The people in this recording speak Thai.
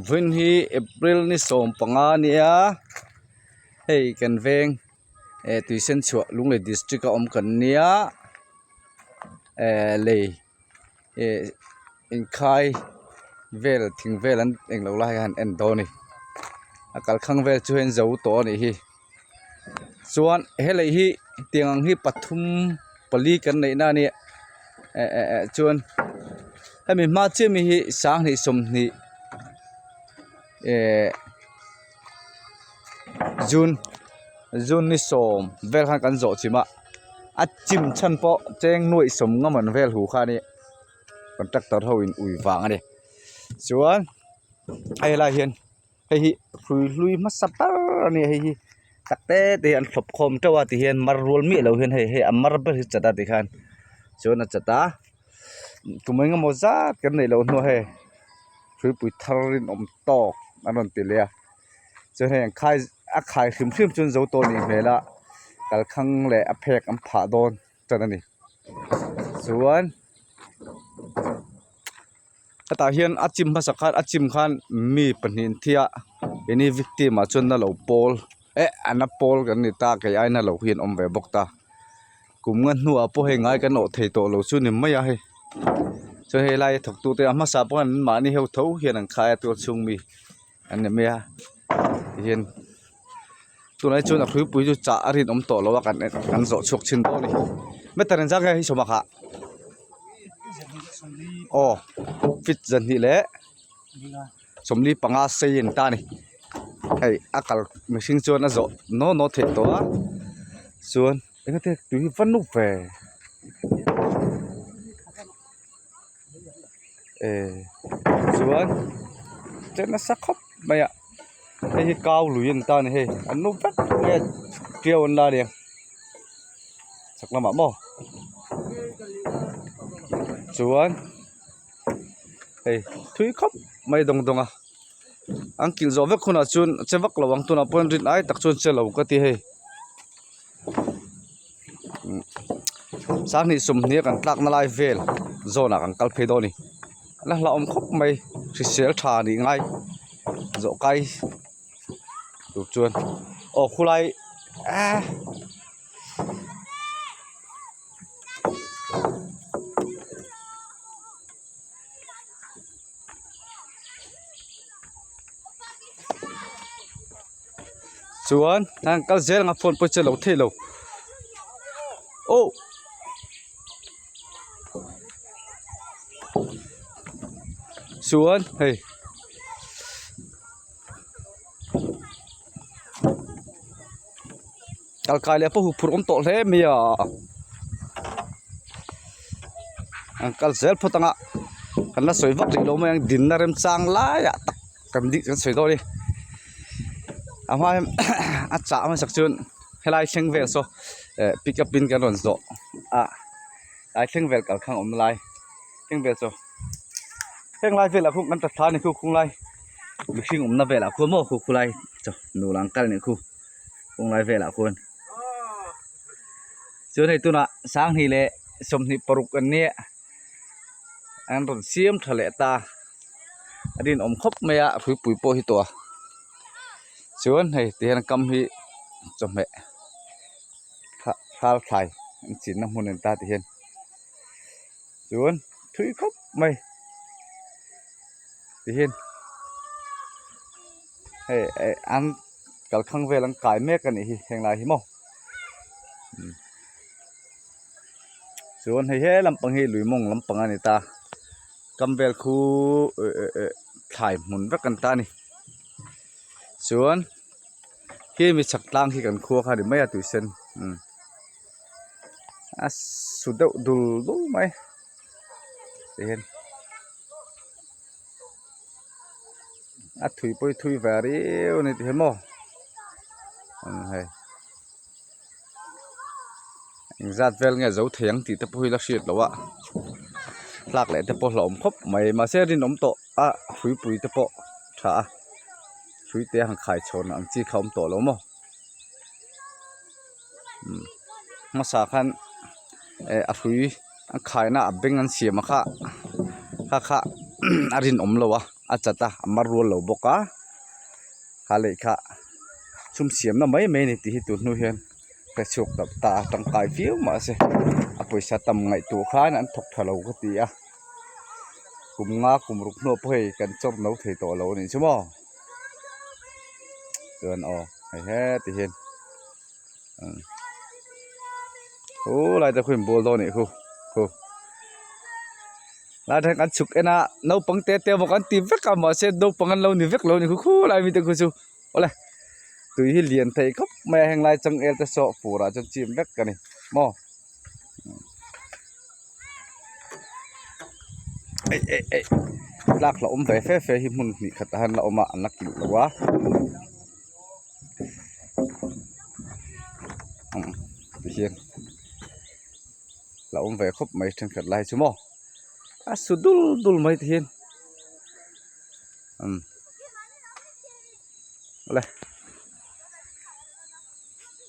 วันที่April นี่ส่งปังอาเนี่ยให้กันเวงตุยเส้นชัวลุงเลยดิสตริกอมกันเนี่ยเลยอินคายเวลถึงเวลันเองเราไล่กันเอ็นโตนี่อากาศข้างเวลช่วยเจ้าตัวนี่ฮีส่วนเฮเลยฮีเตียงฮีปฐุมปลีกันในหน้านี่ชวนให้มีมาเชื่อมีฮีสางนี่สมนี่จูนนี่ส่งเวลกันโจชิมะอัดจิมชันปอเจงหน่วยสมงมันเวลหูข้านี่คอนแทคเตอร์เขาอินอุยวางเลยส่วนไอ้ลายเห็นไอ้ฮีลุยมาสัตว์นี่ไอ้ฮีตักเตะที่อันflopคอมเจ้าว่าที่เห็นมารวลมีเราเห็นให้อัมมารเบอร์จัดได้กันส่วนจัดตากุมงมจัดกันในเราหน่วยคุยปุยทารินอมตอกอันนั้นติเลียส่วนให้ขายขึ้นจนเจ้าตัวนี้เวลากัลคังเละเพกอัมผาโดนจัดนี่ส่วนตาเฮียนอัดจิมภาษาอัดจิมขันมีปัญหาที่อันนี้วิกติมาจนนั่นเราโพลอันนั้นโพลกันนี่ตาแกยัยนั่นเราเฮียนอมเวบกตากุมเงินหัวพวกเฮงไงกันโอเทโตเราชุนนี่ไม่ยังให้จะให้ไล่ถกตัวแต่มาสาบกันมานี่เฮาเท่าเฮียนอันขายตัวชุงมีอันนี้ไม่เฮียนตัวไหนชวนคุยปุยจะจ่ารินอมโตเราว่ากันโจชกชินโตนี่ไม่แต่เรื่องจังไงให้ชมค่ะอ๋อฟิตจันทีเละสมรีปังอาเซียนตานี่ไอ้อากาศไม่ชิงชวนนะโจโนเทตัวส่วนเอ็งก็เทตุยฟันนุเฟส่วนเจ้าน่ะสักครบไม่อะไอ้ก้าวลุยนตานี่เฮ้อันนู้นแป๊บเนี่ยเที่ยวอันดาเดียงสักละหมาดบ่ส่วนเฮ้ทุยครบไม่ตรงอ่ะอังกินโจเวกคนอ่ะชวนเจ้าวักระวังตัวน่ะปนรินไอ้ตักชวนเจ้าเราก็ที่เฮ้สางนี่สมเนี่ยกันตักนาลายเวลโซน่ะกันกัลเพโดนี่แล้วเราอมครบไม่เสียชานี่ไงโจไกดูชวนโอ้คุไลส่วนทางกัลเซลงาฟอนไปเจอเราเที่ยวโอ้ส่วนเฮ้ยกัลกายเลยพวกผู้รมโตเลยมีอ่ะกัลเซลพอตั้งอ่ะกันละสวยวักดีเราไม่ยังดินน่าเริ่มจางไล่อ่ะตักกันดิกันสวยตัวดิอามาอาจจะมาสักจุดให้ไล่เชิงเวลโซ่ปิกอัพบินกันหล่นโซ่ไล่เชิงเวลกับข้างอมไล่เชิงเวลโซ่เชิงไล่เวลอะคุณมันตัดท้ายนี่คุณไล่ลูกชิงอมน่าเวลอะคุณโม่คุณไล่จ้ะหนูหลังกันนี่คุณไล่เวลอะคุณส่วนในตัวน่ะสร้างนี่แหละสมนิปรุกันเนี่ยอันรถเสียมทะเลตาอันนี้อมครบไม่อะปุ๋ยโปหิตัวส่วนให้เตียนกำฮีจมแม่ข้าวไข่สินน้ำมันตาเตียนส่วนถุยครบไม่เตียนให้อันกัลข้างเวลังกายแม่กันนี่แห่งไรหิมะส่วนให้ลำปังฮีลุยมงลำปังอันนี้ตากำเวลคูไข่หมุนรักกันตานี่ส่วนที่มีฉักล่างที่กันครัวค่ะหรือไม่ตุยเซนสุดเด็ดดูไหมเห็นถุยไปถุยแบบนี้นี่เห็นมั้ยจัดเวลเนี่ยเจ้าเถียงติดตะปุยลักษิตแล้ววะหลักเลยตะปุหลอมครบไม่มาเสียดินอมโตถุยปุยตะปุถ่าถุยเตะหังไข่ชนอังจีเขาอมโตแล้วมั้งมาสาขันถุยอังไข่น่ะเบ่งอันเสียมาค่ะอารินอมแล้ววะ อาจจะตามารวลโลบกะฮาเลยค่ะชุมเสียมน่ะไม่นี่ที่ตุนนู่เฮียนกระชกตับตาตั้งกายฟิวมาสิอปุยสะตำไงตัวข้านั้นถกทะเลก็ตีอ่ะกุมงากุมรุกโนเพ่กันจบนกเทตัวเรานี่ใช่ไหมเกินอ๋อให้แฮ่ตีเห็นโอ้ลายตะคุยบัวโลนี่คูลายทางการสุกเอ็นะน้าปังเตะบอกกันตีเวกกันมาเสร็จดูปังกันเรานี่เวกเรานี่คูลายมีแต่คูชูโอ้เลยตุยเลียนไทยครับแม่แห่งลายจังเอลจะโซฟูราจนจิ้มเวกกันนี่มอเอ้ลากเราไปเฟ่หิมุนนี่ขัดหันเรามาอันนักกินหรอวะเฮียนเราไปครบไม่ถึงขัดลายชั่วโมงสุดดุลไม่เฮียนอะไร